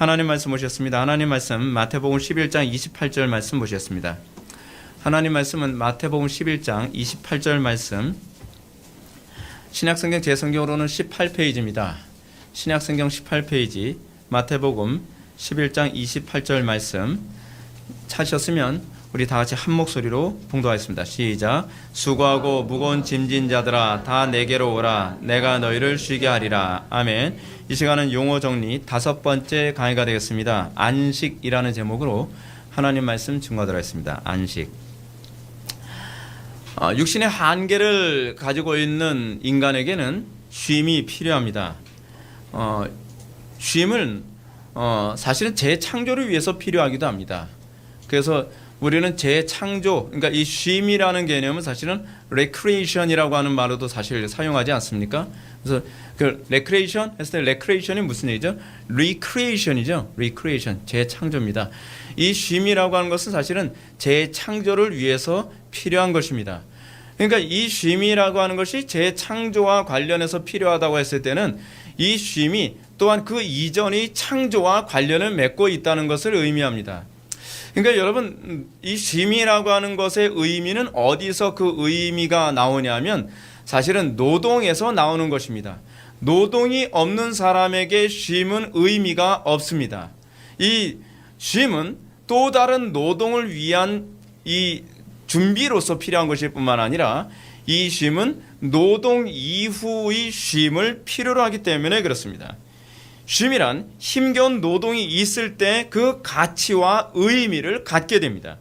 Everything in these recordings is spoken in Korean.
하나님 말씀 보셨습니다. 하나님 말씀 마태복음 11장 28절 말씀 보셨습니다. 하나님 말씀은 마태복음 11장 28절 말씀, 신약성경 제 성경으로는 18페이지입니다. 신약성경 18페이지 마태복음 11장 28절 말씀 찾으셨으면 우리 다 같이 한 목소리로 봉독하겠습니다. 시작. 수고하고 무거운 짐진 자들아 다 내게로 오라. 내가 너희를 쉬게 하리라. 아멘. 이 시간은 용어 정리 5번째 강의가 되겠습니다. 안식이라는 제목으로 하나님 말씀 증거하도록 하겠습니다. 안식. 육신의 한계를 가지고 있는 인간에게는 쉼이 필요합니다. 쉼은 사실은 재창조를 위해서 필요하기도 합니다. 그래서 우리는 재창조, 그러니까 이 쉼이라는 개념은 사실은 레크레이션이라고 하는 말로도 사실 사용하지 않습니까? 그래서 그 레크레이션 했을 때 레크레이션이 무슨 얘기죠? 리크리에이션이죠. 리크리에이션, 재창조입니다. 이 쉼이라고 하는 것은 사실은 재창조를 위해서 필요한 것입니다. 그러니까 이 쉼이라고 하는 것이 재창조와 관련해서 필요하다고 했을 때는 이 쉼이 또한 그 이전의 창조와 관련을 맺고 있다는 것을 의미합니다. 그러니까 여러분, 이 쉼이라고 하는 것의 의미는 어디서 그 의미가 나오냐면 사실은 노동에서 나오는 것입니다. 노동이 없는 사람에게 쉼은 의미가 없습니다. 이 쉼은 또 다른 노동을 위한 이 준비로서 필요한 것일 뿐만 아니라 이 쉼은 노동 이후의 쉼을 필요로 하기 때문에 그렇습니다. 쉼이란 힘겨운 노동이 있을 때 그 가치와 의미를 갖게 됩니다.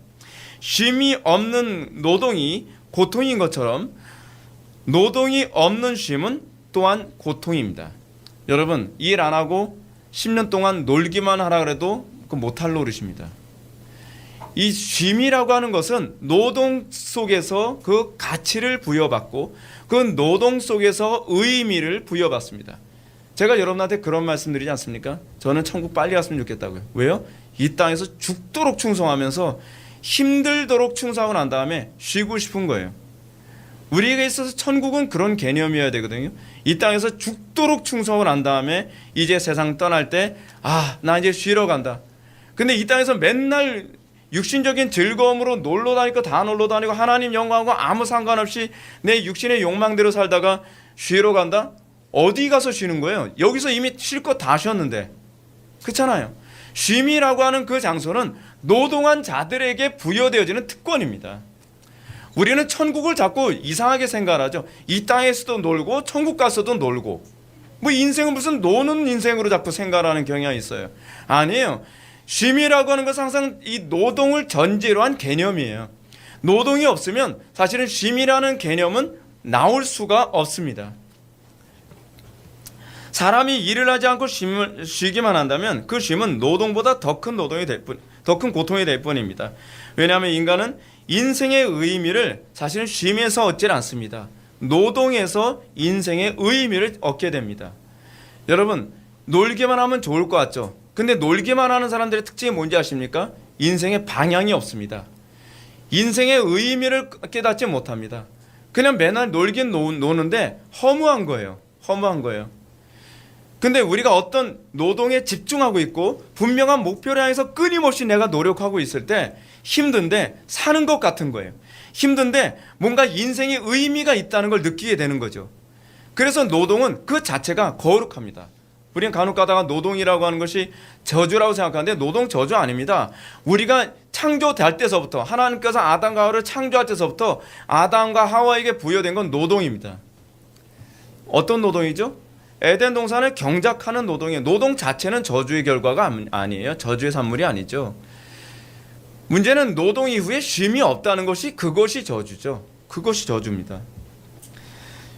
쉼이 없는 노동이 고통인 것처럼 노동이 없는 쉼은 또한 고통입니다. 여러분, 일 안 하고 10년 동안 놀기만 하라 그래도 그 못할 노릇입니다. 이 쉼이라고 하는 것은 노동 속에서 그 가치를 부여받고 그 노동 속에서 의미를 부여받습니다. 제가 여러분한테 그런 말씀드리지 않습니까? 저는 천국 빨리 갔으면 좋겠다고요. 왜요? 이 땅에서 죽도록 충성하면서 힘들도록 충성하고 난 다음에 쉬고 싶은 거예요. 우리에게 있어서 천국은 그런 개념이어야 되거든요. 이 땅에서 죽도록 충성을 한 다음에 이제 세상 떠날 때 나 이제 쉬러 간다. 근데 이 땅에서 맨날 육신적인 즐거움으로 놀러 다니고 다 놀러 다니고 하나님 영광하고 아무 상관없이 내 육신의 욕망대로 살다가 쉬러 간다? 어디 가서 쉬는 거예요? 여기서 이미 쉴 거 다 쉬었는데. 그렇잖아요. 쉼이라고 하는 그 장소는 노동한 자들에게 부여되어지는 특권입니다. 우리는 천국을 자꾸 이상하게 생각하죠. 이 땅에서도 놀고 천국 가서도 놀고 뭐 인생은 무슨 노는 인생으로 자꾸 생각하는 경향이 있어요. 아니에요. 쉼이라고 하는 것은 항상 이 노동을 전제로 한 개념이에요. 노동이 없으면 사실은 쉼이라는 개념은 나올 수가 없습니다. 사람이 일을 하지 않고 쉬기만 한다면 그 쉼은 노동보다 더 큰 노동이 될 뿐, 더 큰 고통이 될 뿐입니다. 왜냐하면 인간은 인생의 의미를 사실은 쉼에서 얻질 않습니다. 노동에서 인생의 의미를 얻게 됩니다. 여러분, 놀기만 하면 좋을 것 같죠? 근데 놀기만 하는 사람들의 특징이 뭔지 아십니까? 인생의 방향이 없습니다. 인생의 의미를 깨닫지 못합니다. 그냥 맨날 놀긴 노는데 허무한 거예요. 허무한 거예요. 근데 우리가 어떤 노동에 집중하고 있고 분명한 목표를 향해서 끊임없이 내가 노력하고 있을 때 힘든데 사는 것 같은 거예요. 힘든데 뭔가 인생의 의미가 있다는 걸 느끼게 되는 거죠. 그래서 노동은 그 자체가 거룩합니다. 우리는 간혹 가다가 노동이라고 하는 것이 저주라고 생각하는데 노동 저주 아닙니다. 우리가 창조될 때서부터 하나님께서 아담과 하와를 창조할 때서부터 아담과 하와에게 부여된 건 노동입니다. 어떤 노동이죠? 에덴 동산을 경작하는 노동이에요. 노동 자체는 저주의 결과가 아니에요. 저주의 산물이 아니죠. 문제는 노동 이후에 쉼이 없다는 것이 그것이 저주죠. 그것이 저주입니다.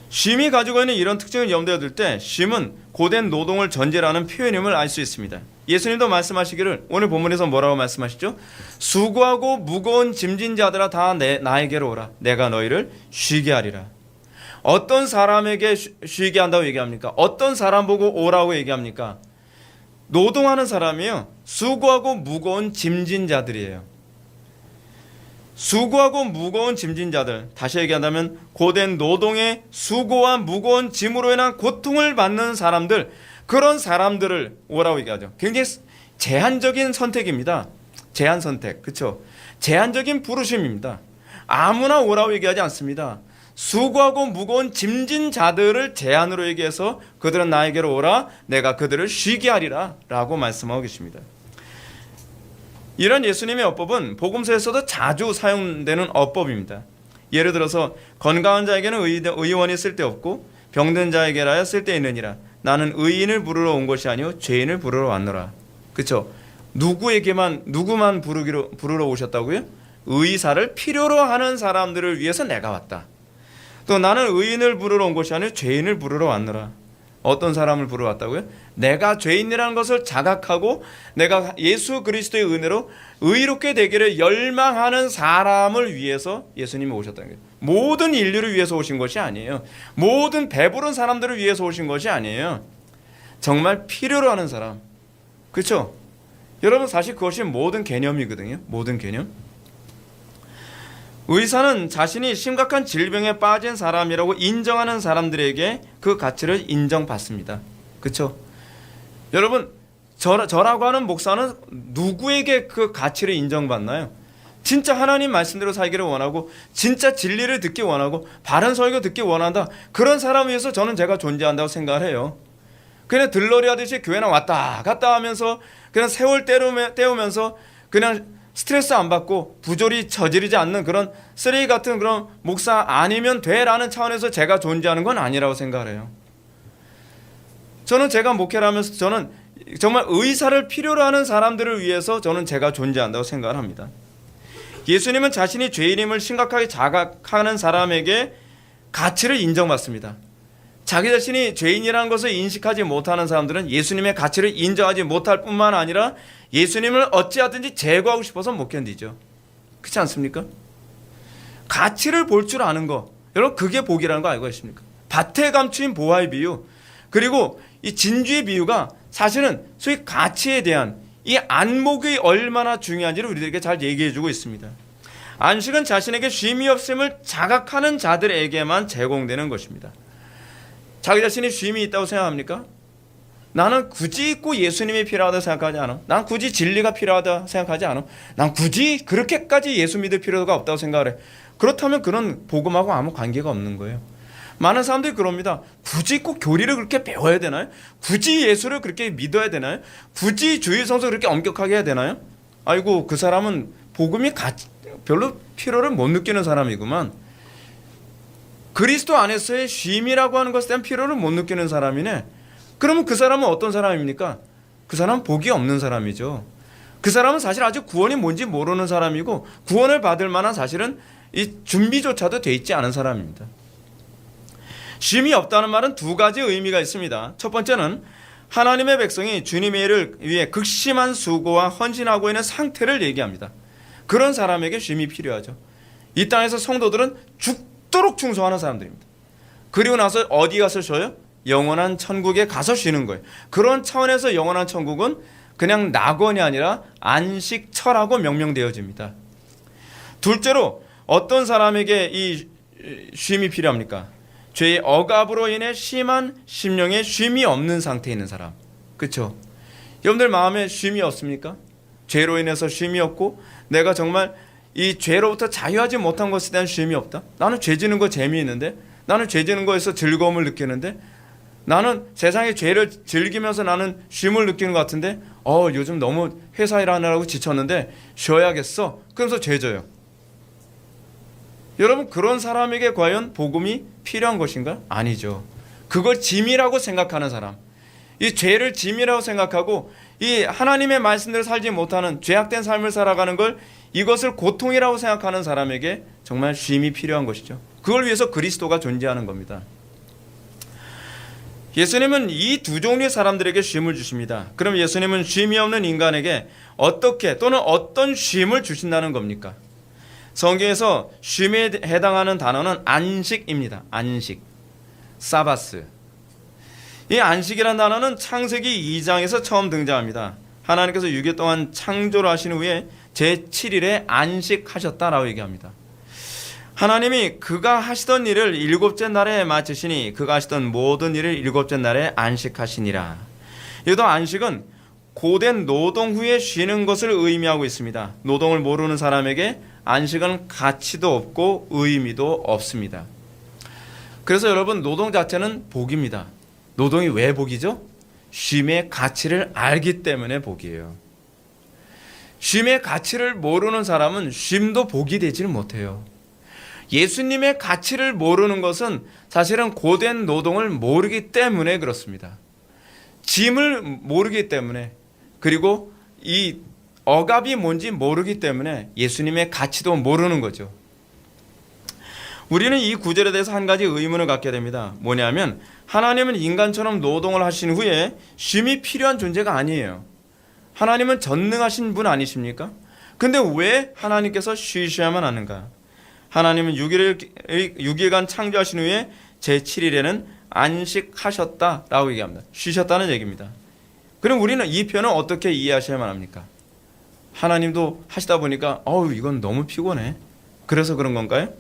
쉼이 가지고 있는 이런 특징을 염두에 둘 때 쉼은 고된 노동을 전제라는 표현임을 알 수 있습니다. 예수님도 말씀하시기를 오늘 본문에서 뭐라고 말씀하시죠? 수고하고 무거운 짐진 자들아 다 나에게로 오라. 내가 너희를 쉬게 하리라. 어떤 사람에게 쉬게 한다고 얘기합니까? 어떤 사람 보고 오라고 얘기합니까? 노동하는 사람이요. 수고하고 무거운 짐진 자들이에요. 수고하고 무거운 짐진 자들, 다시 얘기한다면 고된 노동의 수고와 무거운 짐으로 인한 고통을 받는 사람들, 그런 사람들을 오라고 얘기하죠. 굉장히 제한적인 선택입니다. 제한 선택, 그렇죠? 제한적인 부르심입니다. 아무나 오라고 얘기하지 않습니다. 수고하고 무거운 짐진 자들을 제한으로 얘기해서 그들은 나에게로 오라 내가 그들을 쉬게 하리라 라고 말씀하고 계십니다. 이런 예수님의 어법은 복음서에서도 자주 사용되는 어법입니다. 예를 들어서 건강한 자에게는 의원이 쓸데없고 병든 자에게라야 쓸데있느니라. 나는 의인을 부르러 온 것이 아니요 죄인을 부르러 왔노라. 그렇죠? 누구만 부르러 오셨다고요? 의사를 필요로 하는 사람들을 위해서 내가 왔다. 또 나는 의인을 부르러 온 것이 아니요 죄인을 부르러 왔노라. 어떤 사람을 부르러 왔다고요? 내가 죄인이라는 것을 자각하고 내가 예수 그리스도의 은혜로 의롭게 되기를 열망하는 사람을 위해서 예수님이 오셨다는 거예요. 모든 인류를 위해서 오신 것이 아니에요. 모든 배부른 사람들을 위해서 오신 것이 아니에요. 정말 필요로 하는 사람. 그렇죠? 여러분 사실 그것이 모든 개념이거든요. 모든 개념. 의사는 자신이 심각한 질병에 빠진 사람이라고 인정하는 사람들에게 그 가치를 인정받습니다. 그렇죠? 여러분 저라고 하는 목사는 누구에게 그 가치를 인정받나요? 진짜 하나님 말씀대로 살기를 원하고 진짜 진리를 듣기 원하고 바른 설교 듣기 원한다. 그런 사람 위해서 저는 제가 존재한다고 생각을 해요. 그냥 들러리 하듯이 교회나 왔다 갔다 하면서 그냥 세월 때우면서 그냥 스트레스 안 받고 부조리 저지르지 않는 그런 쓰레기 같은 그런 목사 아니면 돼라는 차원에서 제가 존재하는 건 아니라고 생각을 해요. 저는 제가 목회를 하면서 저는 정말 의사를 필요로 하는 사람들을 위해서 저는 제가 존재한다고 생각을 합니다. 예수님은 자신이 죄인임을 심각하게 자각하는 사람에게 가치를 인정받습니다. 자기 자신이 죄인이라는 것을 인식하지 못하는 사람들은 예수님의 가치를 인정하지 못할 뿐만 아니라 예수님을 어찌하든지 제거하고 싶어서 못 견디죠. 그렇지 않습니까? 가치를 볼 줄 아는 거, 여러분 그게 복이라는 거 알고 계십니까? 밭에 감추인 보화의 비유, 그리고 이 진주의 비유가 사실은 소위 가치에 대한 이 안목이 얼마나 중요한지를 우리들에게 잘 얘기해주고 있습니다. 안식은 자신에게 쉼이 없음을 자각하는 자들에게만 제공되는 것입니다. 자기 자신이 쉼이 있다고 생각합니까? 나는 굳이 꼭 예수님이 필요하다고 생각하지 않아. 난 굳이 진리가 필요하다고 생각하지 않아. 난 굳이 그렇게까지 예수 믿을 필요가 없다고 생각을 해. 그렇다면 그런 복음하고 아무 관계가 없는 거예요. 많은 사람들이 그럽니다. 굳이 꼭 교리를 그렇게 배워야 되나요? 굳이 예수를 그렇게 믿어야 되나요? 굳이 주일 성서 그렇게 엄격하게 해야 되나요? 아이고 그 사람은 복음이 별로 필요를 못 느끼는 사람이구만. 그리스도 안에서의 쉼이라고 하는 것에 대한 필요를 못 느끼는 사람이네. 그러면 그 사람은 어떤 사람입니까? 그 사람은 복이 없는 사람이죠. 그 사람은 사실 아직 구원이 뭔지 모르는 사람이고 구원을 받을 만한 사실은 이 준비조차도 돼 있지 않은 사람입니다. 쉼이 없다는 말은 두 가지 의미가 있습니다. 첫 번째는 하나님의 백성이 주님의 일을 위해 극심한 수고와 헌신하고 있는 상태를 얘기합니다. 그런 사람에게 쉼이 필요하죠. 이 땅에서 성도들은 죽도록 충성하는 사람들입니다. 그리고 나서 어디 가서 쉬어요? 영원한 천국에 가서 쉬는 거예요. 그런 차원에서 영원한 천국은 그냥 낙원이 아니라 안식처라고 명명되어집니다. 둘째로 어떤 사람에게 이 쉼이 필요합니까? 죄의 억압으로 인해 심한 심령에 쉼이 없는 상태에 있는 사람. 그렇죠? 여러분들 마음에 쉼이 없습니까? 죄로 인해서 쉼이 없고 내가 정말 이 죄로부터 자유하지 못한 것에 대한 쉼이 없다. 나는 죄 지는 거 재미있는데, 나는 죄 지는 거에서 즐거움을 느끼는데, 나는 세상의 죄를 즐기면서 나는 쉼을 느끼는 것 같은데 요즘 너무 회사 일하느라고 지쳤는데 쉬어야겠어. 그러면서 죄 져요. 여러분 그런 사람에게 과연 복음이 필요한 것인가? 아니죠. 그걸 짐이라고 생각하는 사람, 이 죄를 짐이라고 생각하고 이 하나님의 말씀대로 살지 못하는 죄악된 삶을 살아가는 걸 이것을 고통이라고 생각하는 사람에게 정말 쉼이 필요한 것이죠. 그걸 위해서 그리스도가 존재하는 겁니다. 예수님은 이 두 종류의 사람들에게 쉼을 주십니다. 그럼 예수님은 쉼이 없는 인간에게 어떻게 또는 어떤 쉼을 주신다는 겁니까? 성경에서 쉼에 해당하는 단어는 안식입니다. 안식, 사바스. 이 안식이라는 단어는 창세기 2장에서 처음 등장합니다. 하나님께서 6일 동안 창조를 하신 후에 제7일에 안식하셨다라고 얘기합니다. 하나님이 그가 하시던 일을 일곱째 날에 마치시니 그가 하시던 모든 일을 일곱째 날에 안식하시니라. 여기도 안식은 고된 노동 후에 쉬는 것을 의미하고 있습니다. 노동을 모르는 사람에게 안식은 가치도 없고 의미도 없습니다. 그래서 여러분, 노동 자체는 복입니다. 노동이 왜 복이죠? 쉼의 가치를 알기 때문에 복이에요. 쉼의 가치를 모르는 사람은 쉼도 복이 되지는 못해요. 예수님의 가치를 모르는 것은 사실은 고된 노동을 모르기 때문에 그렇습니다. 짐을 모르기 때문에, 그리고 이 억압이 뭔지 모르기 때문에 예수님의 가치도 모르는 거죠. 우리는 이 구절에 대해서 한 가지 의문을 갖게 됩니다. 뭐냐면, 하나님은 인간처럼 노동을 하신 후에 쉼이 필요한 존재가 아니에요. 하나님은 전능하신 분 아니십니까? 근데 왜 하나님께서 쉬셔야만 하는가? 하나님은 6일간 창조하신 후에 제7일에는 안식하셨다라고 얘기합니다. 쉬셨다는 얘기입니다. 그럼 우리는 이 표현을 어떻게 이해하셔야만 합니까? 하나님도 하시다 보니까 이건 너무 피곤해. 그래서 그런 건가요?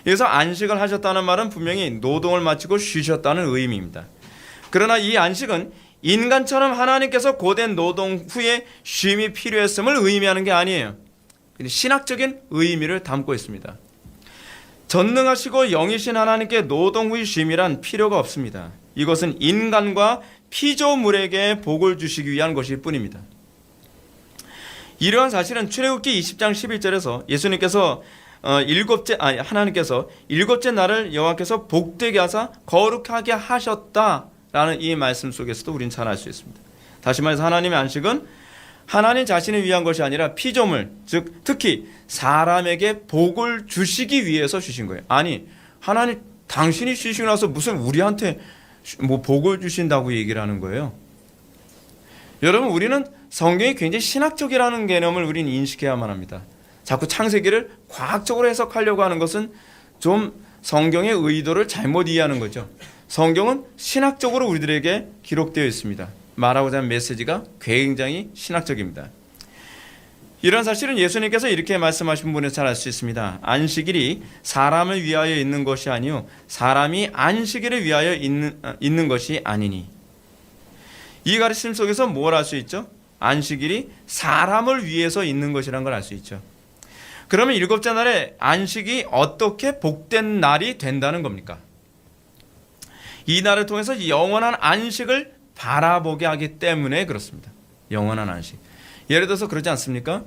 여기서 안식을 하셨다는 말은 분명히 노동을 마치고 쉬셨다는 의미입니다. 그러나 이 안식은 인간처럼 하나님께서 고된 노동 후에 쉼이 필요했음을 의미하는 게 아니에요. 신학적인 의미를 담고 있습니다. 전능하시고 영이신 하나님께 노동 후의 쉼이란 필요가 없습니다. 이것은 인간과 피조물에게 복을 주시기 위한 것일 뿐입니다. 이러한 사실은 출애굽기 20장 11절에서 예수님께서 하나님께서 일곱째 날을 여호와께서 복되게 하사 거룩하게 하셨다라는 이 말씀 속에서도 우리는 잘 알 수 있습니다. 다시 말해서 하나님의 안식은 하나님 자신을 위한 것이 아니라 피조물, 즉 특히 사람에게 복을 주시기 위해서 주신 거예요. 아니, 하나님 당신이 쉬시고 나서 무슨 우리한테 복을 주신다고 얘기를 하는 거예요. 여러분, 우리는 성경이 굉장히 신학적이라는 개념을 우리는 인식해야만 합니다. 자꾸 창세기를 과학적으로 해석하려고 하는 것은 좀 성경의 의도를 잘못 이해하는 거죠. 성경은 신학적으로 우리들에게 기록되어 있습니다. 말하고자 하는 메시지가 굉장히 신학적입니다. 이런 사실은 예수님께서 이렇게 말씀하신 분에서 잘 알 수 있습니다. 안식일이 사람을 위하여 있는 것이 아니요 사람이 안식일을 위하여 있는 것이 아니니. 이 가르침 속에서 뭘 알 수 있죠? 안식일이 사람을 위해서 있는 것이라는 걸 알 수 있죠. 그러면 일곱째 날에 안식이 어떻게 복된 날이 된다는 겁니까? 이 날을 통해서 영원한 안식을 바라보게 하기 때문에 그렇습니다. 영원한 안식. 예를 들어서 그러지 않습니까?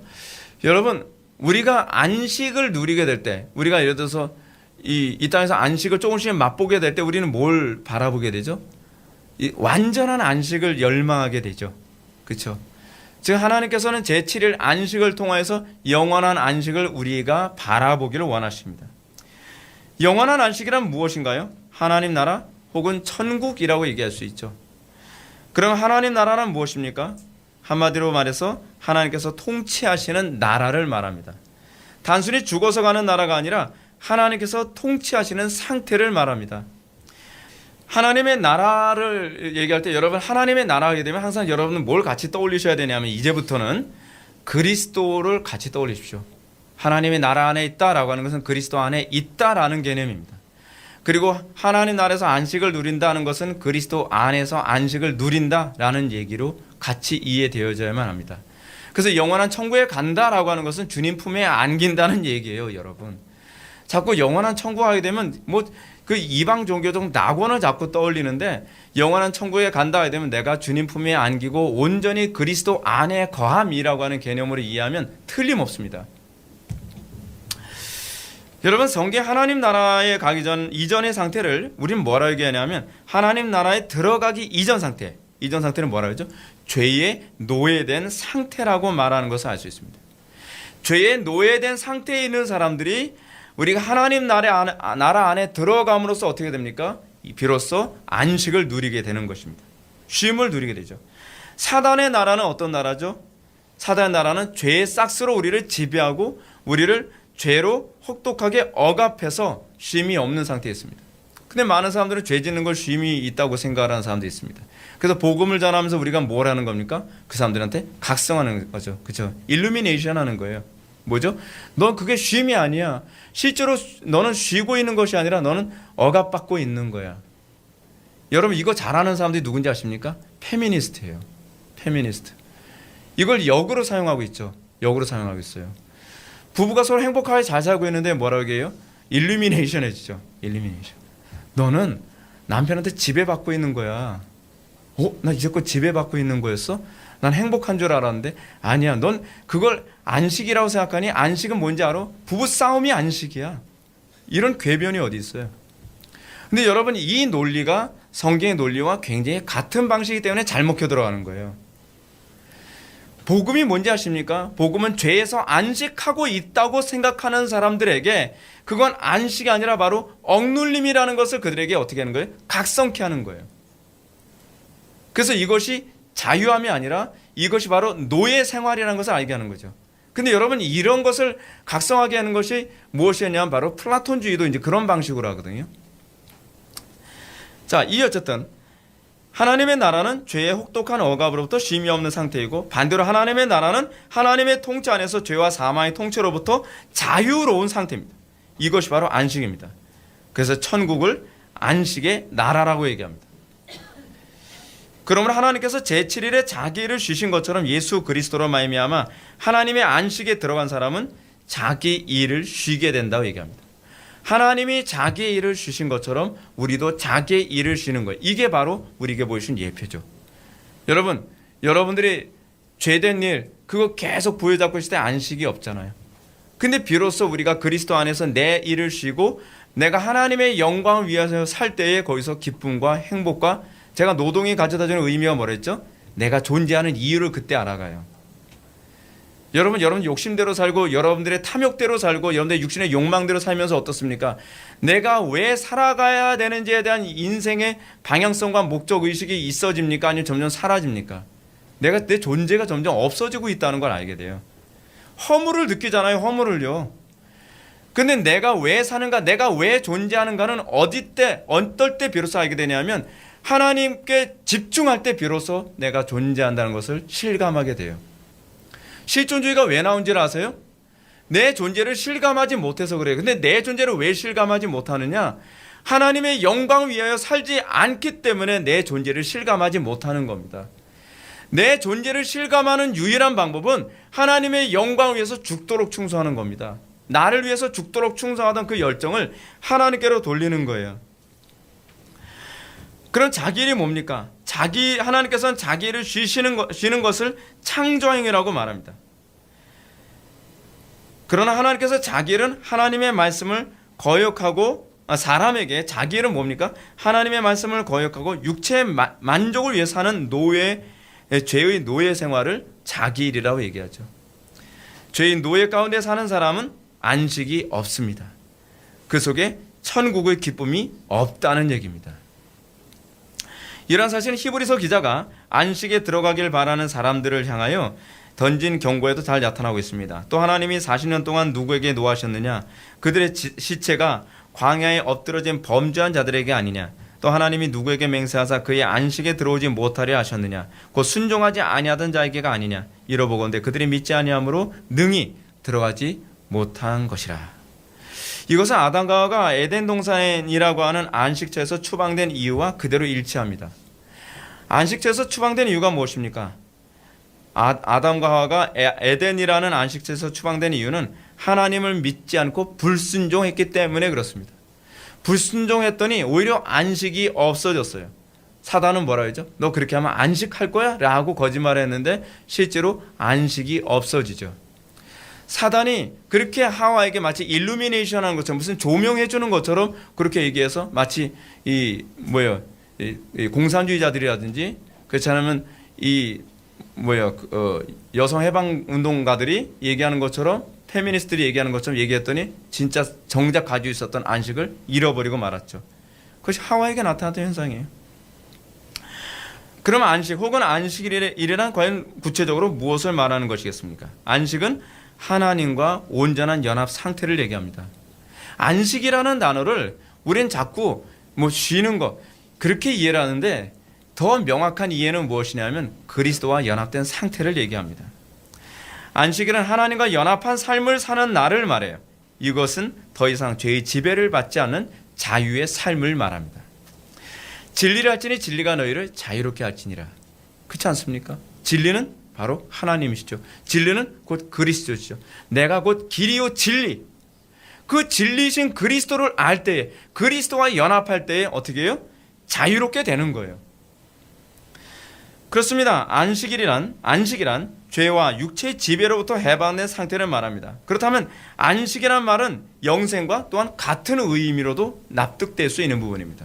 여러분, 우리가 안식을 누리게 될 때, 우리가 예를 들어서 이 땅에서 안식을 조금씩 맛보게 될 때 우리는 뭘 바라보게 되죠? 이 완전한 안식을 열망하게 되죠. 그렇죠? 즉 하나님께서는 제7일 안식을 통하여서 영원한 안식을 우리가 바라보기를 원하십니다. 영원한 안식이란 무엇인가요? 하나님 나라 혹은 천국이라고 얘기할 수 있죠. 그럼 하나님 나라는 무엇입니까? 한마디로 말해서 하나님께서 통치하시는 나라를 말합니다. 단순히 죽어서 가는 나라가 아니라 하나님께서 통치하시는 상태를 말합니다. 하나님의 나라를 얘기할 때 여러분, 하나님의 나라 하게 되면 항상 여러분은 뭘 같이 떠올리셔야 되냐면 이제부터는 그리스도를 같이 떠올리십시오. 하나님의 나라 안에 있다라고 하는 것은 그리스도 안에 있다라는 개념입니다. 그리고 하나님 나라에서 안식을 누린다는 것은 그리스도 안에서 안식을 누린다라는 얘기로 같이 이해되어져야만 합니다. 그래서 영원한 천국에 간다라고 하는 것은 주님 품에 안긴다는 얘기예요, 여러분. 자꾸 영원한 천국 하게 되면 그 이방 종교적 낙원을 자꾸 떠올리는데, 영원한 천국에 간다 하게 되면 내가 주님 품에 안기고 온전히 그리스도 안에 거함이라고 하는 개념으로 이해하면 틀림없습니다. 여러분, 성경 하나님 나라에 가기 이전의 상태를 우리는 뭐라고 얘기하냐면 하나님 나라에 들어가기 이전 상태. 이전 상태는 뭐라고 하죠? 죄에 노예된 상태라고 말하는 것을 알 수 있습니다. 죄에 노예된 상태에 있는 사람들이 우리가 하나님 나라 안에 들어감으로써 어떻게 됩니까? 비로소 안식을 누리게 되는 것입니다. 쉼을 누리게 되죠. 사단의 나라는 어떤 나라죠? 사단의 나라는 죄의 싹스로 우리를 지배하고 우리를 죄로 혹독하게 억압해서 쉼이 없는 상태에 있습니다. 근데 많은 사람들은 죄 짓는 걸 쉼이 있다고 생각하는 사람도 있습니다. 그래서 복음을 전하면서 우리가 뭘 하는 겁니까? 그 사람들한테 각성하는 거죠. 그렇죠? 일루미네이션 하는 거예요. 뭐죠? 넌 그게 쉼이 아니야. 실제로 너는 쉬고 있는 것이 아니라 너는 억압받고 있는 거야. 여러분, 이거 잘하는 사람들이 누군지 아십니까? 페미니스트예요. 페미니스트. 이걸 역으로 사용하고 있죠. 역으로 사용하고 있어요. 부부가 서로 행복하게 잘 살고 있는데 뭐라고 해요? 일루미네이션 해주죠. 일루미네이션. 너는 남편한테 지배받고 있는 거야. 나 이제껏 지배받고 있는 거였어? 난 행복한 줄 알았는데 아니야. 넌 그걸 안식이라고 생각하니? 안식은 뭔지 알아? 부부 싸움이 안식이야. 이런 궤변이 어디 있어요? 근데 여러분, 이 논리가 성경의 논리와 굉장히 같은 방식이기 때문에 잘 먹혀 들어가는 거예요. 복음이 뭔지 아십니까? 복음은 죄에서 안식하고 있다고 생각하는 사람들에게 그건 안식이 아니라 바로 억눌림이라는 것을 그들에게 어떻게 하는 거예요? 각성케 하는 거예요. 그래서 이것이 자유함이 아니라 이것이 바로 노예 생활이라는 것을 알게 하는 거죠. 근데 여러분, 이런 것을 각성하게 하는 것이 무엇이냐면 바로 플라톤주의도 이제 그런 방식으로 하거든요. 자, 어쨌든 하나님의 나라는 죄의 혹독한 억압으로부터 쉼이 없는 상태이고, 반대로 하나님의 나라는 하나님의 통치 안에서 죄와 사망의 통치로부터 자유로운 상태입니다. 이것이 바로 안식입니다. 그래서 천국을 안식의 나라라고 얘기합니다. 그러므로 하나님께서 제7일에 자기 일을 쉬신 것처럼 예수 그리스도로 말미암아 하나님의 안식에 들어간 사람은 자기 일을 쉬게 된다고 얘기합니다. 하나님이 자기의 일을 쉬신 것처럼 우리도 자기의 일을 쉬는 거예요. 이게 바로 우리에게 보여주신 예표죠. 여러분, 여러분들이 죄된 일 그거 계속 부여잡고 있을 때 안식이 없잖아요. 근데 비로소 우리가 그리스도 안에서 내 일을 쉬고 내가 하나님의 영광을 위해서 살 때에 거기서 기쁨과 행복과 제가 노동이 가져다주는 의미가 뭐랬죠? 내가 존재하는 이유를 그때 알아가요. 여러분 욕심대로 살고 여러분들의 탐욕대로 살고 여러분들의 육신의 욕망대로 살면서 어떻습니까? 내가 왜 살아가야 되는지에 대한 인생의 방향성과 목적의식이 있어집니까? 아니면 점점 사라집니까? 내 존재가 점점 없어지고 있다는 걸 알게 돼요. 허물을 느끼잖아요. 허물을요. 근데 내가 왜 사는가, 내가 왜 존재하는가는 어떨 때 비로소 알게 되냐면 하나님께 집중할 때 비로소 내가 존재한다는 것을 실감하게 돼요. 실존주의가 왜 나온지를 아세요? 내 존재를 실감하지 못해서 그래요. 근데 내 존재를 왜 실감하지 못하느냐? 하나님의 영광을 위하여 살지 않기 때문에 내 존재를 실감하지 못하는 겁니다. 내 존재를 실감하는 유일한 방법은 하나님의 영광을 위해서 죽도록 충성하는 겁니다. 나를 위해서 죽도록 충성하던 그 열정을 하나님께로 돌리는 거예요. 그럼 자기 일이 뭡니까? 하나님께서는 자기 일을 쉬는 것을 창조행위라고 말합니다. 그러나 하나님께서 자기 일은 하나님의 말씀을 거역하고 사람에게 자기 일은 뭡니까? 하나님의 말씀을 거역하고 육체의 만족을 위해 사는 죄의 노예 생활을 자기 일이라고 얘기하죠. 죄의 노예 가운데 사는 사람은 안식이 없습니다. 그 속에 천국의 기쁨이 없다는 얘기입니다. 이러한 사실은 히브리서 기자가 안식에 들어가길 바라는 사람들을 향하여 던진 경고에도 잘 나타나고 있습니다. 또 하나님이 40년 동안 누구에게 노하셨느냐? 그들의 시체가 광야에 엎드러진 범죄한 자들에게 아니냐? 또 하나님이 누구에게 맹세하사 그의 안식에 들어오지 못하려 하셨느냐? 곧 순종하지 아니하던 자에게가 아니냐? 이러보건대 그들이 믿지 아니함으로 능히 들어가지 못한 것이라. 이것은 아담과 하와가 에덴 동산이라고 하는 안식처에서 추방된 이유와 그대로 일치합니다. 안식처에서 추방된 이유가 무엇입니까? 아담과 하와가 에덴이라는 안식처에서 추방된 이유는 하나님을 믿지 않고 불순종했기 때문에 그렇습니다. 불순종했더니 오히려 안식이 없어졌어요. 사단은 뭐라 했죠? 너 그렇게 하면 안식할 거야? 라고 거짓말했는데 실제로 안식이 없어지죠. 사단이 그렇게 하와에게 마치 일루미네이션 하는 것처럼 무슨 조명해 주는 것처럼 그렇게 얘기해서 마치 이 공산주의자들이라든지 그렇지 않으면 여성 해방 운동가들이 얘기하는 것처럼 페미니스트들이 얘기하는 것처럼 얘기했더니 진짜 정작 가지고 있었던 안식을 잃어버리고 말았죠. 그것이 하와에게 나타났던 현상이에요. 그러면 안식 혹은 안식일이란 과연 구체적으로 무엇을 말하는 것이겠습니까? 안식은 하나님과 온전한 연합 상태를 얘기합니다. 안식이라는 단어를 우리는 자꾸 쉬는 것 그렇게 이해를 하는데 더 명확한 이해는 무엇이냐면 그리스도와 연합된 상태를 얘기합니다. 안식일은 하나님과 연합한 삶을 사는 날을 말해요. 이것은 더 이상 죄의 지배를 받지 않는 자유의 삶을 말합니다. 진리를 할지니 진리가 너희를 자유롭게 할지니라. 그렇지 않습니까? 진리는 바로 하나님이시죠. 진리는 곧 그리스도시죠. 내가 곧 길이요 진리. 그 진리신 그리스도를 알 때에, 그리스도와 연합할 때에 어떻게 해요? 자유롭게 되는 거예요. 그렇습니다. 안식이란 죄와 육체의 지배로부터 해방된 상태를 말합니다. 그렇다면 안식이란 말은 영생과 또한 같은 의미로도 납득될 수 있는 부분입니다.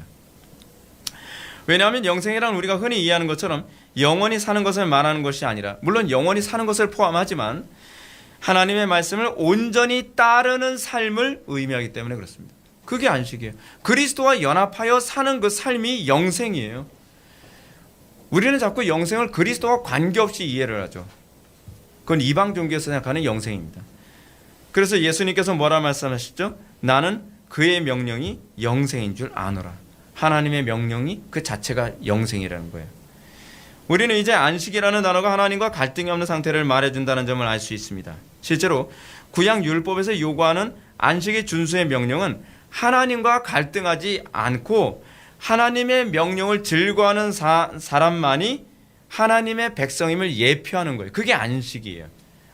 왜냐하면 영생이란 우리가 흔히 이해하는 것처럼 영원히 사는 것을 말하는 것이 아니라, 물론 영원히 사는 것을 포함하지만 하나님의 말씀을 온전히 따르는 삶을 의미하기 때문에 그렇습니다. 그게 안식이에요. 그리스도와 연합하여 사는 그 삶이 영생이에요. 우리는 자꾸 영생을 그리스도와 관계없이 이해를 하죠. 그건 이방 종교에서 생각하는 영생입니다. 그래서 예수님께서 뭐라 말씀하셨죠? 나는 그의 명령이 영생인 줄 아노라. 하나님의 명령이 그 자체가 영생이라는 거예요. 우리는 이제 안식이라는 단어가 하나님과 갈등이 없는 상태를 말해준다는 점을 알 수 있습니다. 실제로 구약 율법에서 요구하는 안식의 준수의 명령은 하나님과 갈등하지 않고 하나님의 명령을 즐거워하는 사람만이 하나님의 백성임을 예표하는 거예요. 그게 안식이에요.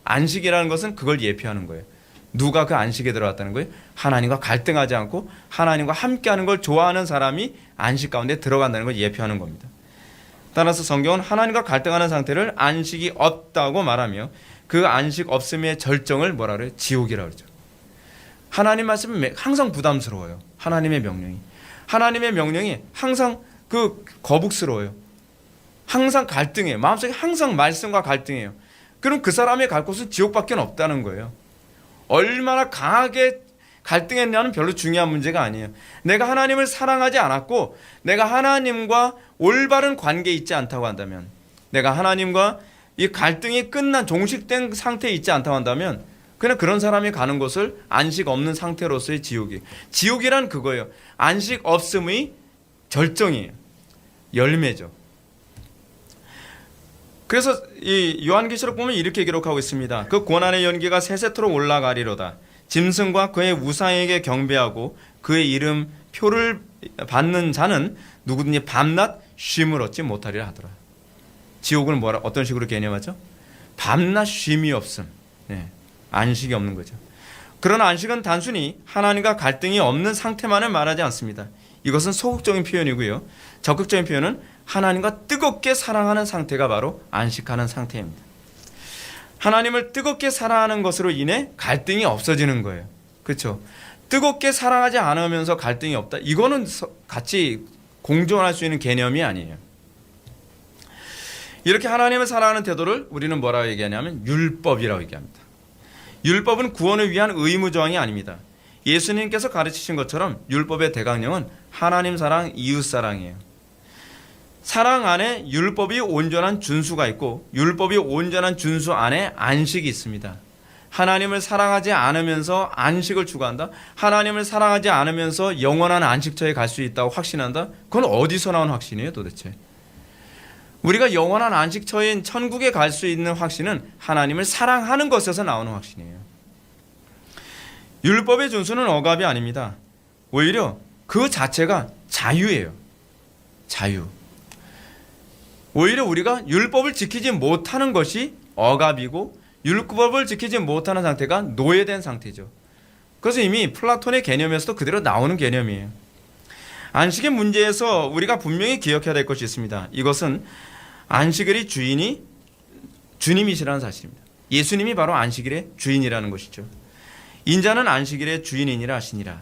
안식이라는 것은 그걸 예표하는 거예요. 누가 그 안식에 들어갔다는 거예요? 하나님과 갈등하지 않고 하나님과 함께하는 걸 좋아하는 사람이 안식 가운데 들어간다는 걸 예표하는 겁니다. 따라서 성경은 하나님과 갈등하는 상태를 안식이 없다고 말하며 그 안식 없음의 절정을 뭐라 그래요? 지옥이라고 그러죠. 하나님 말씀은 항상 부담스러워요. 하나님의 명령이 항상 그 거북스러워요. 항상 갈등해요. 마음속에 항상 말씀과 갈등해요. 그럼 그 사람의 갈 곳은 지옥밖에 없다는 거예요. 얼마나 강하게 갈등했냐는 별로 중요한 문제가 아니에요. 내가 하나님을 사랑하지 않았고 내가 하나님과 올바른 관계에 있지 않다고 한다면, 내가 하나님과 이 갈등이 끝난 종식된 상태에 있지 않다고 한다면 그냥 그런 사람이 가는 곳을 안식 없는 상태로서의 지옥이란 그거예요. 안식 없음의 절정이에요. 열매죠. 그래서 이 요한계시록 보면 이렇게 기록하고 있습니다. 그 고난의 연기가 세세토록 올라가리로다. 짐승과 그의 우상에게 경배하고 그의 이름 표를 받는 자는 누구든지 밤낮 쉼을 얻지 못하리라 하더라. 지옥은 어떤 식으로 개념하죠? 밤낮 쉼이 없음. 네, 안식이 없는 거죠. 그러나 안식은 단순히 하나님과 갈등이 없는 상태만을 말하지 않습니다. 이것은 소극적인 표현이고요. 적극적인 표현은 하나님과 뜨겁게 사랑하는 상태가 바로 안식하는 상태입니다. 하나님을 뜨겁게 사랑하는 것으로 인해 갈등이 없어지는 거예요. 그렇죠? 뜨겁게 사랑하지 않으면서 갈등이 없다. 이거는 같이 공존할 수 있는 개념이 아니에요. 이렇게 하나님을 사랑하는 태도를 우리는 뭐라고 얘기하냐면 율법이라고 얘기합니다. 율법은 구원을 위한 의무 조항이 아닙니다. 예수님께서 가르치신 것처럼 율법의 대강령은 하나님 사랑, 이웃 사랑이에요. 사랑 안에 율법이 온전한 준수가 있고 율법이 온전한 준수 안에 안식이 있습니다. 하나님을 사랑하지 않으면서 안식을 추구한다? 하나님을 사랑하지 않으면서 영원한 안식처에 갈 수 있다고 확신한다? 그건 어디서 나온 확신이에요 도대체? 우리가 영원한 안식처인 천국에 갈 수 있는 확신은 하나님을 사랑하는 것에서 나오는 확신이에요. 율법의 준수는 억압이 아닙니다. 오히려 그 자체가 자유예요. 자유. 오히려 우리가 율법을 지키지 못하는 것이 억압이고 율법을 지키지 못하는 상태가 노예된 상태죠. 그래서 이미 플라톤의 개념에서도 그대로 나오는 개념이에요. 안식의 문제에서 우리가 분명히 기억해야 될 것이 있습니다. 이것은 안식일의 주인이 주님이시라는 사실입니다. 예수님이 바로 안식일의 주인이라는 것이죠. 인자는 안식일의 주인이니라 하시니라.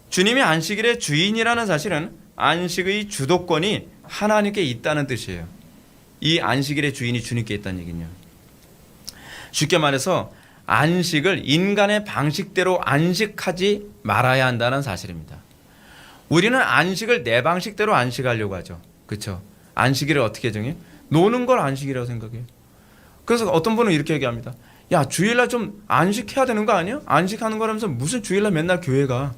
주님이 안식일의 주인이라는 사실은 안식의 주도권이 하나님께 있다는 뜻이에요. 이 안식일의 주인이 주님께 있다는 얘기는요. 쉽게 말해서 안식을 인간의 방식대로 안식하지 말아야 한다는 사실입니다. 우리는 안식을 내 방식대로 안식하려고 하죠. 그렇죠? 안식일을 어떻게 정해요? 노는 걸 안식이라고 생각해요. 그래서 어떤 분은 이렇게 얘기합니다. 야, 주일날 좀 안식해야 되는 거 아니야? 안식하는 거라면서 무슨 주일날 맨날 교회 가.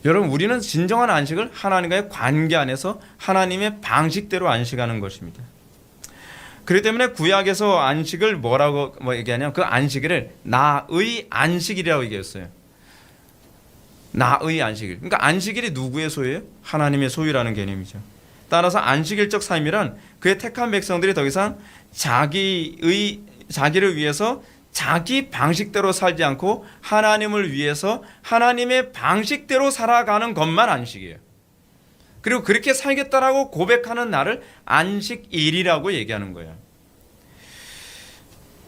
여러분, 우리는 진정한 안식을 하나님과의 관계 안에서 하나님의 방식대로 안식하는 것입니다. 그렇기 때문에 구약에서 안식을 뭐라고 얘기하냐면 그 안식일을 나의 안식일이라고 얘기했어요. 나의 안식일. 그러니까 안식일이 누구의 소유예요? 하나님의 소유라는 개념이죠. 따라서 안식일적 삶이란 그의 택한 백성들이 더 이상 자기를 위해서 자기 방식대로 살지 않고 하나님을 위해서 하나님의 방식대로 살아가는 것만 안식이에요. 그리고 그렇게 살겠다라고 고백하는 날을 안식일이라고 얘기하는 거예요.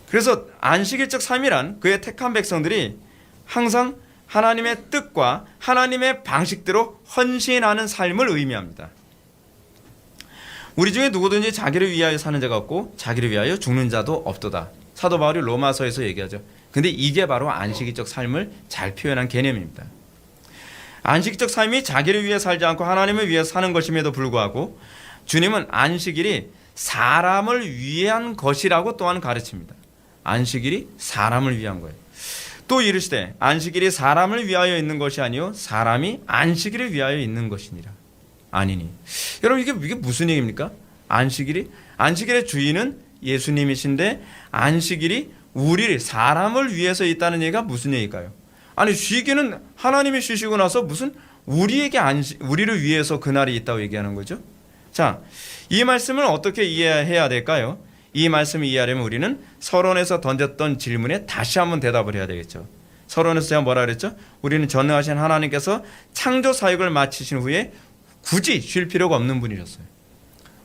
그래서 안식일적 삶이란 그의 택한 백성들이 항상 하나님의 뜻과 하나님의 방식대로 헌신하는 삶을 의미합니다. 우리 중에 누구든지 자기를 위하여 사는 자가 없고 자기를 위하여 죽는 자도 없도다. 사도 바울이 로마서에서 얘기하죠. 근데 이게 바로 안식일적 삶을 잘 표현한 개념입니다. 안식일적 삶이 자기를 위해 살지 않고 하나님을 위해 사는 것임에도 불구하고 주님은 안식일이 사람을 위한 것이라고 또한 가르칩니다. 안식일이 사람을 위한 거예요. 또 이르시되 안식일이 사람을 위하여 있는 것이 아니요 사람이 안식일을 위하여 있는 것이니라. 아니니. 여러분 이게 무슨 얘기입니까? 안식일의 주인은 예수님이신데 안식일이 우리를 사람을 위해서 있다는 얘기가 무슨 얘기일까요? 아니 쉬기는 하나님이 쉬시고 나서 무슨 우리를 위해서 그날이 있다고 얘기하는 거죠? 자, 이 말씀을 어떻게 이해해야 될까요? 이 말씀을 이해하려면 우리는 서론에서 던졌던 질문에 다시 한번 대답을 해야 되겠죠. 서론에서 제가 뭐라 그랬죠? 우리는 전능하신 하나님께서 창조 사역을 마치신 후에 굳이 쉴 필요가 없는 분이셨어요.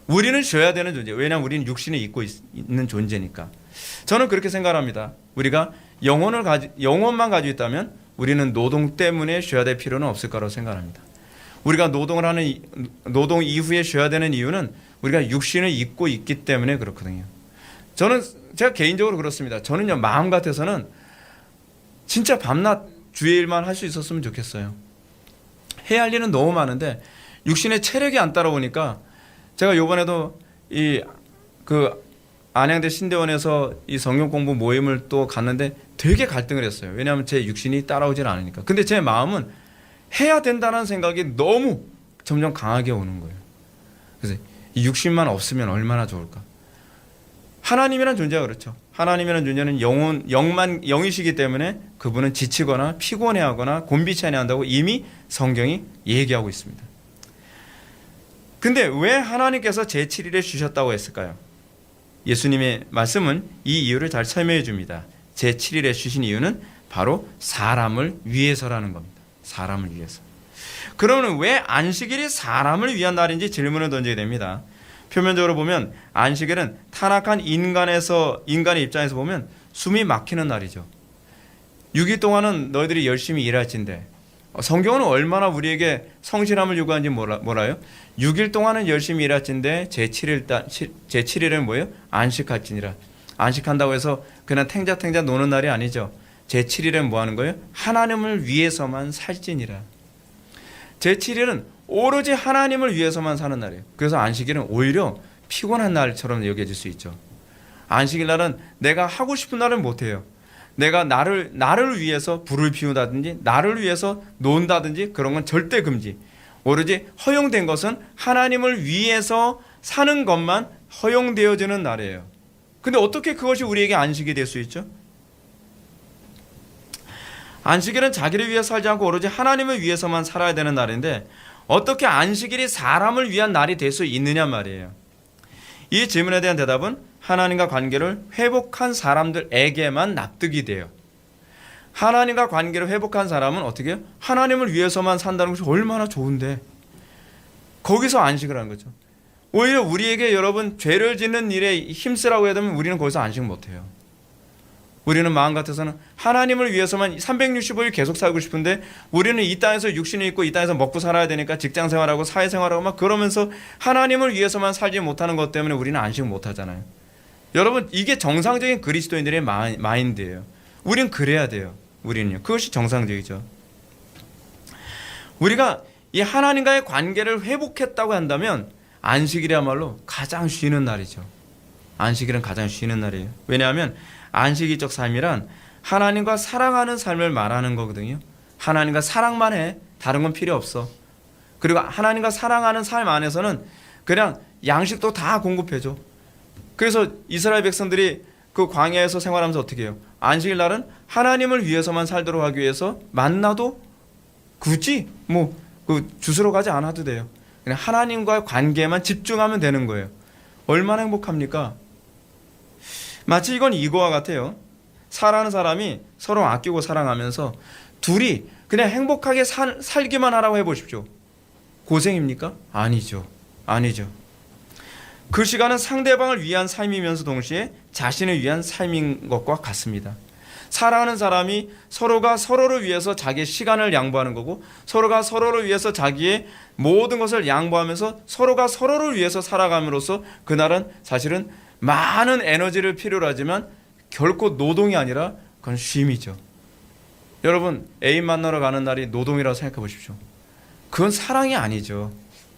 우리는 쉬어야 되는 존재. 왜냐하면 우리는 육신을 입고 있는 존재니까. 저는 그렇게 생각합니다. 우리가 영혼만 가지고 있다면 우리는 노동 때문에 쉬어야 될 필요는 없을 거라고 생각합니다. 우리가 노동 이후에 쉬어야 되는 이유는 우리가 육신을 입고 있기 때문에 그렇거든요. 제가 개인적으로 그렇습니다. 저는요 마음 같아서는 진짜 밤낮 주의 일만 할 수 있었으면 좋겠어요. 해야 할 일은 너무 많은데 육신의 체력이 안 따라오니까 제가 요번에도 안양대 신대원에서 이 성경 공부 모임을 또 갔는데 되게 갈등을 했어요. 왜냐하면 제 육신이 따라오질 않으니까. 근데 제 마음은 해야 된다는 생각이 너무 점점 강하게 오는 거예요. 그래서 이 육신만 없으면 얼마나 좋을까. 하나님이란 존재가 그렇죠. 하나님이란 존재는 영이시기 때문에 그분은 지치거나 피곤해하거나 곤비찬해한다고 이미 성경이 얘기하고 있습니다. 근데 왜 하나님께서 제7일에 쉬셨다고 했을까요? 예수님의 말씀은 이 이유를 잘 설명해 줍니다. 제7일에 쉬신 이유는 바로 사람을 위해서라는 겁니다. 사람을 위해서. 그러면 왜 안식일이 사람을 위한 날인지 질문을 던지게 됩니다. 표면적으로 보면 안식일은 타락한 인간의 입장에서 보면 숨이 막히는 날이죠. 6일 동안은 너희들이 열심히 일할진데 성경은 얼마나 우리에게 성실함을 요구하는지 몰라요? 6일 동안은 열심히 일할진데 제7일은 뭐예요? 안식할지니라. 안식한다고 해서 그냥 탱자탱자 노는 날이 아니죠. 제7일은 뭐 하는 거예요? 하나님을 위해서만 살지니라. 제7일은 오로지 하나님을 위해서만 사는 날이에요. 그래서 안식일은 오히려 피곤한 날처럼 여겨질 수 있죠. 안식일 날은 내가 하고 싶은 날은 못해요. 내가 나를 위해서 불을 피우다든지 나를 위해서 논다든지 그런 건 절대 금지. 오로지 허용된 것은 하나님을 위해서 사는 것만 허용되어지는 날이에요. 근데 어떻게 그것이 우리에게 안식이 될 수 있죠? 안식일은 자기를 위해 살지 않고 오로지 하나님을 위해서만 살아야 되는 날인데 어떻게 안식일이 사람을 위한 날이 될 수 있느냐 말이에요. 이 질문에 대한 대답은 하나님과 관계를 회복한 사람들에게만 납득이 돼요. 하나님과 관계를 회복한 사람은 어떻게 해요? 하나님을 위해서만 산다는 것이 얼마나 좋은데 거기서 안식을 하는 거죠. 오히려 우리에게 여러분 죄를 짓는 일에 힘쓰라고 해야 되면 우리는 거기서 안식 못해요. 우리는 마음 같아서는 하나님을 위해서만 365일 계속 살고 싶은데 우리는 이 땅에서 육신이 있고 이 땅에서 먹고 살아야 되니까 직장생활하고 사회생활하고 막 그러면서 하나님을 위해서만 살지 못하는 것 때문에 우리는 안식 못하잖아요. 여러분 이게 정상적인 그리스도인들의 마인드예요. 우리는 그래야 돼요. 우리는요. 그것이 정상적이죠. 우리가 이 하나님과의 관계를 회복했다고 한다면 안식일이야말로 가장 쉬는 날이죠. 안식일은 가장 쉬는 날이에요. 왜냐하면 안식일적 삶이란 하나님과 사랑하는 삶을 말하는 거거든요. 하나님과 사랑만 해. 다른 건 필요 없어. 그리고 하나님과 사랑하는 삶 안에서는 그냥 양식도 다 공급해줘. 그래서 이스라엘 백성들이 그 광야에서 생활하면서 어떻게 해요? 안식일 날은 하나님을 위해서만 살도록 하기 위해서 만나도 굳이 그 주스러 가지 않아도 돼요. 그냥 하나님과의 관계에만 집중하면 되는 거예요. 얼마나 행복합니까? 마치 이건 이거와 같아요. 사랑하는 사람이 서로 아끼고 사랑하면서 둘이 그냥 행복하게 살기만 하라고 해보십시오. 고생입니까? 아니죠. 아니죠. 그 시간은 상대방을 위한 삶이면서 동시에 자신을 위한 삶인 것과 같습니다. 사랑하는 사람이 서로가 서로를 위해서 자기의 시간을 양보하는 거고, 서로가 서로를 위해서 자기의 모든 것을 양보하면서 서로가 서로를 위해서 살아감으로써 그날은 사실은 많은 에너지를 필요로 하지만 결코 노동이 아니라 그건 쉼이죠. 여러분, 애인 만나러 가는 날이 노동이라고 생각해 보십시오. 그건 사랑이 아니죠.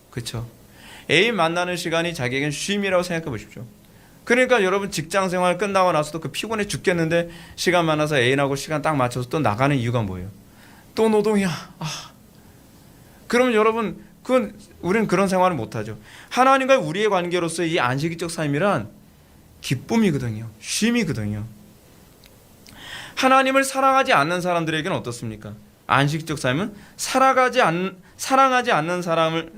그렇죠? 애인 만나는 시간이 자기에겐 쉼이라고 생각해 보십시오. 그러니까 여러분, 직장 생활 끝나고 나서도 그 피곤해 죽겠는데 시간 많아서 애인하고 시간 딱 맞춰서 또 나가는 이유가 뭐예요? 또 노동이야. 그러면 여러분, 우리는 그런 생활을 못하죠. 하나님과 우리의 관계로서의 이 안식일적 삶이란 기쁨이거든요. 쉼이거든요. 하나님을 사랑하지 않는 사람들에게는 어떻습니까? 안식일적 삶은 사랑하지 않는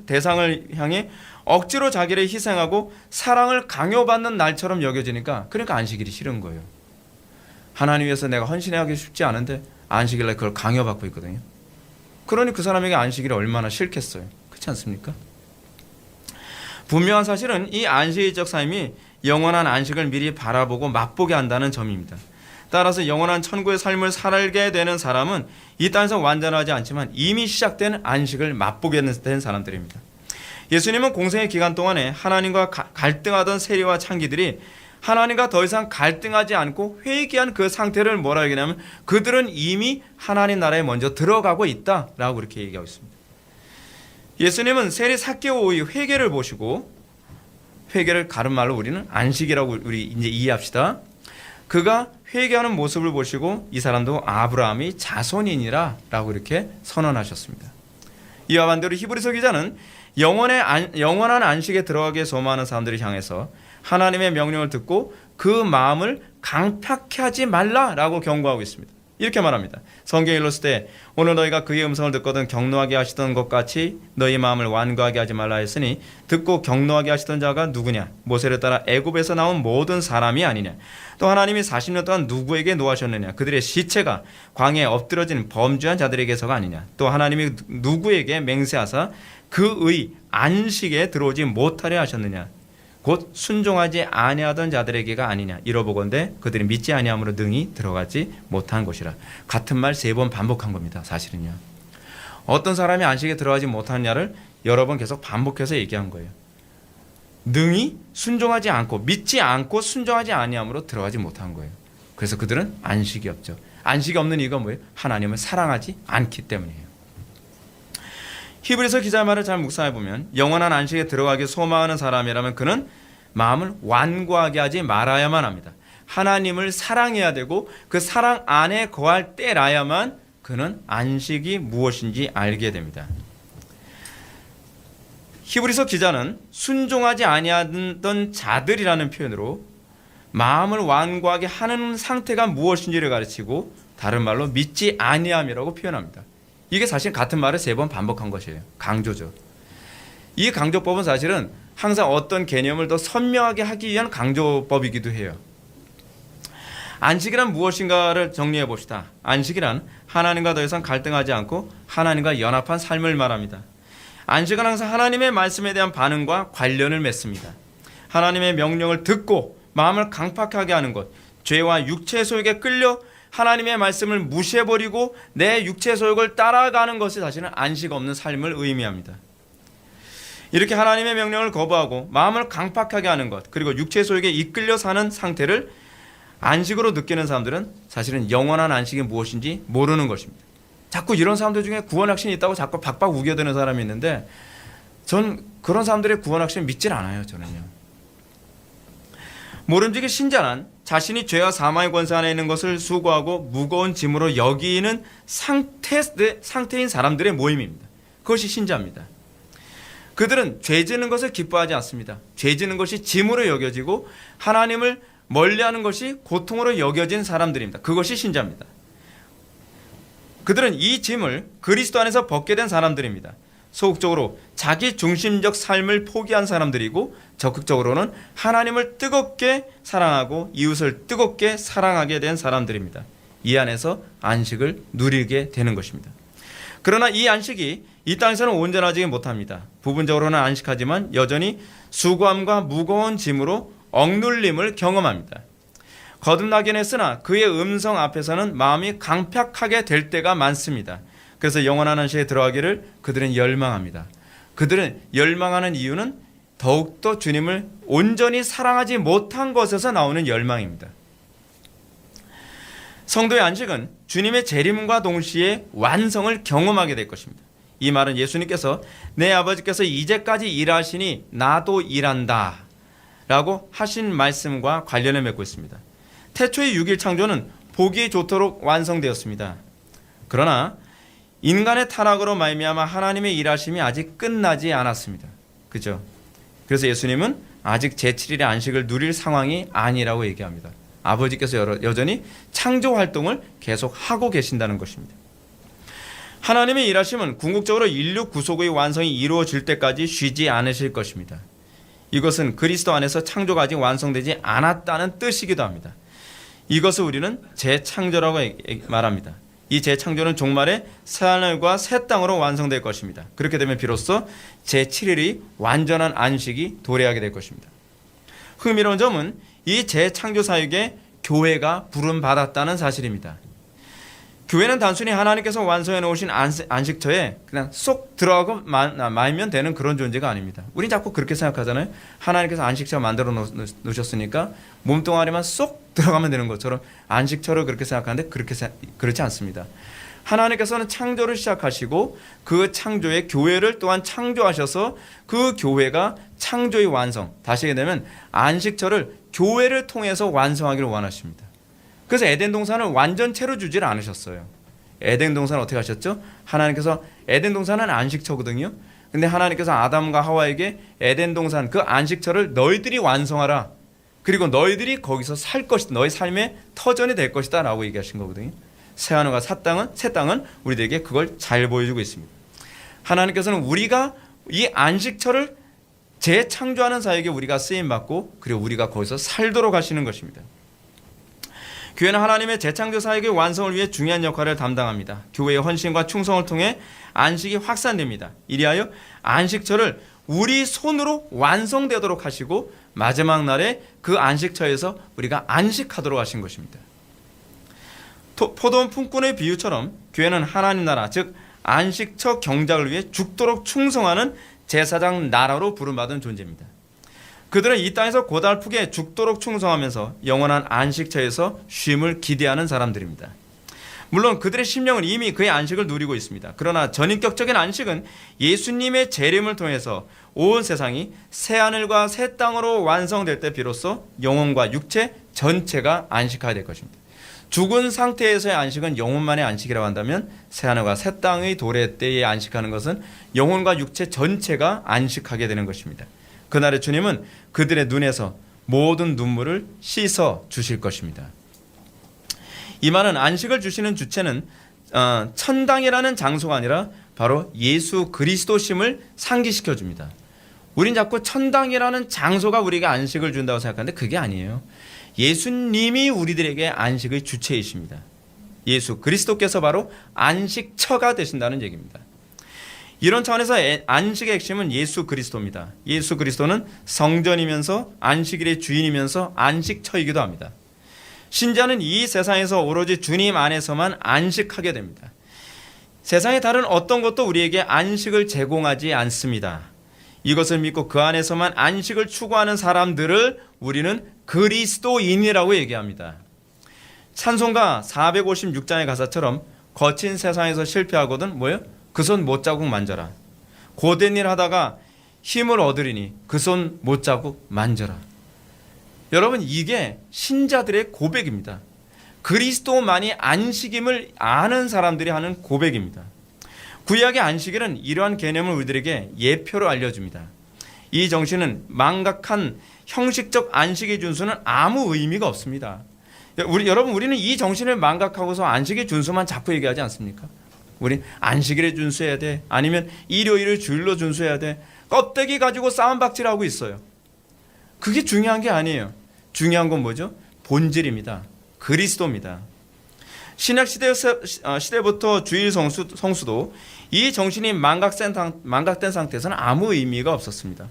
대상을 향해 억지로 자기를 희생하고 사랑을 강요받는 날처럼 여겨지니까, 그러니까 안식일이 싫은 거예요. 하나님 위해서 내가 헌신하기 쉽지 않은데 안식일날 그걸 강요받고 있거든요. 그러니 그 사람에게 안식일이 얼마나 싫겠어요. 그렇지 않습니까? 분명한 사실은 이 안식일적 삶이 영원한 안식을 미리 바라보고 맛보게 한다는 점입니다. 따라서 영원한 천국의 삶을 살게 되는 사람은 이 땅에서 완전하지 않지만 이미 시작된 안식을 맛보게 된 사람들입니다. 예수님은 공생의 기간 동안에 하나님과 갈등하던 세리와 창기들이 하나님과 더 이상 갈등하지 않고 회개한 그 상태를 뭐라 얘기하냐면 그들은 이미 하나님 나라에 먼저 들어가고 있다라고 그렇게 얘기하고 있습니다. 예수님은 세리 삭개오의 회개를 보시고, 회개를 다른 말로 우리는 안식이라고 우리 이제 이해합시다. 그가 회개하는 모습을 보시고 이 사람도 아브라함의 자손이니라 라고 이렇게 선언하셨습니다. 이와 반대로 히브리서 기자는 영원한 안식에 들어가기에 소망하는 사람들을 향해서 하나님의 명령을 듣고 그 마음을 강팍해 하지 말라라고 경고하고 있습니다. 이렇게 말합니다. 성경에 일렀을 때 오늘 너희가 그의 음성을 듣거든 경노하게 하시던 것 같이 너희 마음을 완고하게 하지 말라 했으니 듣고 경노하게 하시던 자가 누구냐? 모세를 따라 애굽에서 나온 모든 사람이 아니냐? 또 하나님이 40년 동안 누구에게 노하셨느냐? 그들의 시체가 광야에 엎드러진 범죄한 자들에게서가 아니냐? 또 하나님이 누구에게 맹세하사 그의 안식에 들어오지 못하려 하셨느냐? 곧 순종하지 아니하던 자들에게가 아니냐. 이러보건대 그들이 믿지 아니함으로 능히 들어가지 못한 것이라. 같은 말 3번 반복한 겁니다. 사실은요. 어떤 사람이 안식에 들어가지 못하느냐를 여러 번 계속 반복해서 얘기한 거예요. 능히 순종하지 않고 믿지 않고 순종하지 아니함으로 들어가지 못한 거예요. 그래서 그들은 안식이 없죠. 안식이 없는 이유가 뭐예요? 하나님을 사랑하지 않기 때문이에요. 히브리서 기자의 말을 잘 묵상해 보면 영원한 안식에 들어가기 소망하는 사람이라면 그는 마음을 완고하게 하지 말아야만 합니다. 하나님을 사랑해야 되고 그 사랑 안에 거할 때라야만 그는 안식이 무엇인지 알게 됩니다. 히브리서 기자는 순종하지 아니하던 자들이라는 표현으로 마음을 완고하게 하는 상태가 무엇인지를 가르치고 다른 말로 믿지 아니함이라고 표현합니다. 이게 사실 같은 말을 3번 반복한 것이에요. 강조죠. 이 강조법은 사실은 항상 어떤 개념을 더 선명하게 하기 위한 강조법이기도 해요. 안식이란 무엇인가를 정리해 봅시다. 안식이란 하나님과 더 이상 갈등하지 않고 하나님과 연합한 삶을 말합니다. 안식은 항상 하나님의 말씀에 대한 반응과 관련을 맺습니다. 하나님의 명령을 듣고 마음을 강팍하게 하는 것, 죄와 육체의 소욕에 끌려 하나님의 말씀을 무시해버리고 내 육체의 소욕을 따라가는 것이 사실은 안식 없는 삶을 의미합니다. 이렇게 하나님의 명령을 거부하고 마음을 강팍하게 하는 것, 그리고 육체의 소욕에 이끌려 사는 상태를 안식으로 느끼는 사람들은 사실은 영원한 안식이 무엇인지 모르는 것입니다. 자꾸 이런 사람들 중에 구원확신이 있다고 자꾸 박박 우겨대는 사람이 있는데 전 그런 사람들의 구원확신 믿질 않아요. 저는요. 모름지기 신자는 자신이 죄와 사망의 권세 안에 있는 것을 수고하고 무거운 짐으로 여기는 상태인 사람들의 모임입니다. 그것이 신자입니다. 그들은 죄 지는 것을 기뻐하지 않습니다. 죄 지는 것이 짐으로 여겨지고 하나님을 멀리하는 것이 고통으로 여겨진 사람들입니다. 그것이 신자입니다. 그들은 이 짐을 그리스도 안에서 벗게 된 사람들입니다. 소극적으로 자기 중심적 삶을 포기한 사람들이고 적극적으로는 하나님을 뜨겁게 사랑하고 이웃을 뜨겁게 사랑하게 된 사람들입니다. 이 안에서 안식을 누리게 되는 것입니다. 그러나 이 안식이 이 땅에서는 온전하지 못합니다. 부분적으로는 안식하지만 여전히 수고함과 무거운 짐으로 억눌림을 경험합니다. 거듭나긴 했으나 그의 음성 앞에서는 마음이 강팍하게 될 때가 많습니다. 그래서 영원한 안식에 들어가기를 그들은 열망합니다. 그들은 열망하는 이유는 더욱더 주님을 온전히 사랑하지 못한 것에서 나오는 열망입니다. 성도의 안식은 주님의 재림과 동시에 완성을 경험하게 될 것입니다. 이 말은 예수님께서 내 아버지께서 이제까지 일하시니 나도 일한다 라고 하신 말씀과 관련을 맺고 있습니다. 태초의 6일 창조는 보기 좋도록 완성되었습니다. 그러나 인간의 타락으로 말미암아 하나님의 일하심이 아직 끝나지 않았습니다. 그죠? 그래서 예수님은 아직 제7일의 안식을 누릴 상황이 아니라고 얘기합니다. 아버지께서 여전히 창조 활동을 계속 하고 계신다는 것입니다. 하나님의 일하심은 궁극적으로 인류 구속의 완성이 이루어질 때까지 쉬지 않으실 것입니다. 이것은 그리스도 안에서 창조가 아직 완성되지 않았다는 뜻이기도 합니다. 이것을 우리는 재창조라고 말합니다. 이 재창조는 종말에 새하늘과 새 땅으로 완성될 것입니다. 그렇게 되면 비로소 제7일이 완전한 안식이 도래하게 될 것입니다. 흥미로운 점은 이 재창조 사역에 교회가 부름받았다는 사실입니다. 교회는 단순히 하나님께서 완성해 놓으신 안식처에 그냥 쏙 들어가고 말면 되는 그런 존재가 아닙니다. 우린 자꾸 그렇게 생각하잖아요. 하나님께서 안식처 만들어 놓으셨으니까 몸뚱아리만 쏙 들어가면 되는 것처럼 안식처를 그렇게 생각하는데 그렇지 않습니다. 하나님께서는 창조를 시작하시고 그 창조의 교회를 또한 창조하셔서 그 교회가 창조의 완성, 다시 얘기하면 안식처를 교회를 통해서 완성하기를 원하십니다. 그래서 에덴 동산을 완전체로 주질 않으셨어요. 에덴 동산을 어떻게 하셨죠? 하나님께서 에덴 동산은 안식처거든요. 근데 하나님께서 아담과 하와에게 에덴 동산 그 안식처를 너희들이 완성하라. 그리고 너희들이 거기서 살 것이다. 너희 삶의 터전이 될 것이다 라고 얘기하신 거거든요. 새하늘과 새 땅은 우리들에게 그걸 잘 보여주고 있습니다. 하나님께서는 우리가 이 안식처를 재창조하는 사역에 우리가 쓰임받고 그리고 우리가 거기서 살도록 하시는 것입니다. 교회는 하나님의 재창조 사역의 완성을 위해 중요한 역할을 담당합니다. 교회의 헌신과 충성을 통해 안식이 확산됩니다. 이리하여 안식처를 우리 손으로 완성되도록 하시고 마지막 날에 그 안식처에서 우리가 안식하도록 하신 것입니다. 포도원 품꾼의 비유처럼 교회는 하나님 나라 즉 안식처 경작을 위해 죽도록 충성하는 제사장 나라로 부름받은 존재입니다. 그들은 이 땅에서 고달프게 죽도록 충성하면서 영원한 안식처에서 쉼을 기대하는 사람들입니다. 물론 그들의 심령은 이미 그의 안식을 누리고 있습니다. 그러나 전인격적인 안식은 예수님의 재림을 통해서 온 세상이 새하늘과 새 땅으로 완성될 때 비로소 영혼과 육체 전체가 안식하게 될 것입니다. 죽은 상태에서의 안식은 영혼만의 안식이라고 한다면 새하늘과 새 땅의 도래 때에 안식하는 것은 영혼과 육체 전체가 안식하게 되는 것입니다. 그날의 주님은 그들의 눈에서 모든 눈물을 씻어 주실 것입니다. 이 말은 안식을 주시는 주체는 천당이라는 장소가 아니라 바로 예수 그리스도심을 상기시켜 줍니다. 우린 자꾸 천당이라는 장소가 우리에게 안식을 준다고 생각하는데 그게 아니에요. 예수님이 우리들에게 안식의 주체이십니다. 예수 그리스도께서 바로 안식처가 되신다는 얘기입니다. 이런 차원에서 안식의 핵심은 예수 그리스도입니다. 예수 그리스도는 성전이면서 안식일의 주인이면서 안식처이기도 합니다. 신자는 이 세상에서 오로지 주님 안에서만 안식하게 됩니다. 세상의 다른 어떤 것도 우리에게 안식을 제공하지 않습니다. 이것을 믿고 그 안에서만 안식을 추구하는 사람들을 우리는 그리스도인이라고 얘기합니다. 찬송가 456장의 가사처럼 거친 세상에서 실패하거든 뭐예요? 그 손 못자국 만져라. 고된 일 하다가 힘을 얻으리니 그 손 못자국 만져라. 여러분 이게 신자들의 고백입니다. 그리스도만이 안식임을 아는 사람들이 하는 고백입니다. 구약의 안식일은 이러한 개념을 우리들에게 예표로 알려줍니다. 이 정신은 망각한 형식적 안식의 준수는 아무 의미가 없습니다. 여러분 우리는 이 정신을 망각하고서 안식의 준수만 자꾸 얘기하지 않습니까? 우리 안식일에 준수해야 돼. 아니면 일요일을 주일로 준수해야 돼. 껍데기 가지고 싸움박질하고 있어요. 그게 중요한 게 아니에요. 중요한 건 뭐죠? 본질입니다. 그리스도입니다. 신약 시대부터 주일 성수도 이 정신이 망각된 상태에서는 아무 의미가 없었습니다.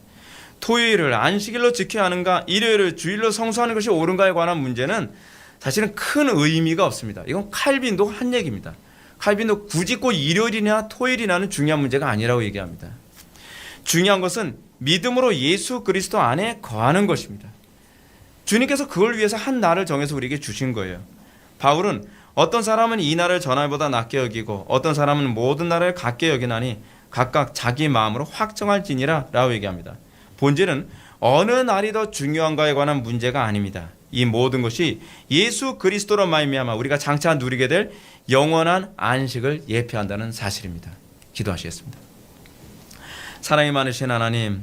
토요일을 안식일로 지켜야 하는가, 일요일을 주일로 성수하는 것이 옳은가에 관한 문제는 사실은 큰 의미가 없습니다. 이건 칼빈도 한 얘기입니다. 칼빈도 굳이 꼭 일요일이나 토요일이나는 중요한 문제가 아니라고 얘기합니다. 중요한 것은 믿음으로 예수 그리스도 안에 거하는 것입니다. 주님께서 그걸 위해서 한 날을 정해서 우리에게 주신 거예요. 바울은 어떤 사람은 이 날을 전날보다 낮게 여기고 어떤 사람은 모든 날을 같게 여기나니 각각 자기 마음으로 확정할지니라 라고 얘기합니다. 본질은 어느 날이 더 중요한가에 관한 문제가 아닙니다. 이 모든 것이 예수 그리스도로 말미암아 우리가 장차 누리게 될 영원한 안식을 예표한다는 사실입니다. 기도하시겠습니다. 사랑이 많으신 하나님,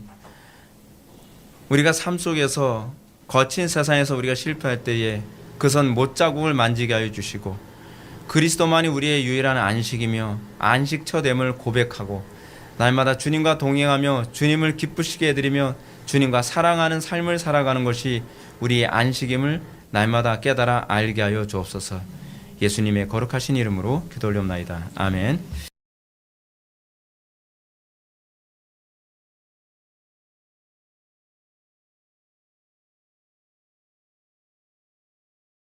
우리가 삶 속에서 거친 세상에서 우리가 실패할 때에 그 선 못자국을 만지게 하여 주시고 그리스도만이 우리의 유일한 안식이며 안식처됨을 고백하고 날마다 주님과 동행하며 주님을 기쁘시게 해드리며 주님과 사랑하는 삶을 살아가는 것이 우리의 안식임을 날마다 깨달아 알게 하여 주옵소서. 예수님의 거룩하신 이름으로 기도 올려옵나이다. 아멘.